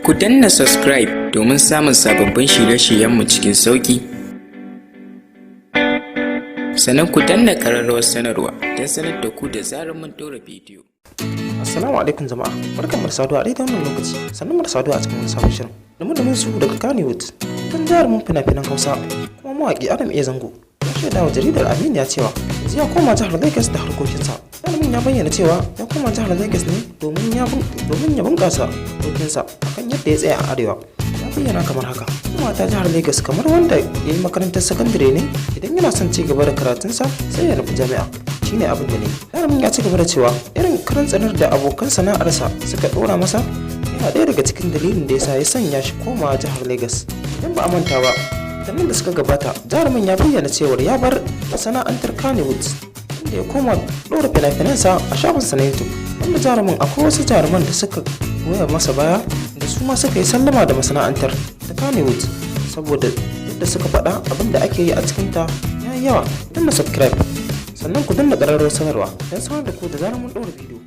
Ku danna subscribe domin samun sababbin shirye-shiryenmu cikin sauƙi. Sannan ku danna ƙararrawar sanarwa don sanar da ku da zarar mun ɗora bidiyo. Assalamu alaikum jama'a, barkanmu da saduwa a daidai wannan lokaci, sannan mu da saduwa a cikin wani sabon shirin. Domin su daga Kannywood, kan jarumin fina-finan Hausa kuma mawaƙi Adam A. Zango ya shaida wa jaridar Aminiya cewa yanzu ya koma jihar Lagos da harkokinsa. Jarumin ya bayyana cewa ya koma jihar Lagos ne domin ya bunƙasa harkokinsa akan yadda ya tsaya a arewa. Ya bayyana kamar haka: kuma ta jihar Lagos kamar wanda ya yi makarantar sakandare ne, idan yana son ci gaba da karatunsa sai ya nufi jami'a. Shine abin da ne. Jarumin ya ci gaba da cewa irin karan tsanar da abokan sana'arsa suka ɗora masa yana ɗaya daga cikin dalilin da ya sanya shi komawa jihar Lagos. Idan ba a manta ba, watannin da suka gabata, jarumin ya bayyana cewar ya bar masana'antar Kannywood inda ya koma ɗora fina-finansa a shafinsa na YouTube. Wanda jarumin akwai wasu jaruman da suka goya masa baya da su ma suka yi sallama da masana'antar ta Kannywood saboda yadda suka faɗa abin da ake yi a cikinta ya yi yawa. Danna subscribe sannan ku danna ƙararrawar sanarwa don sanar da ku da zarar mun ɗora bidiyo.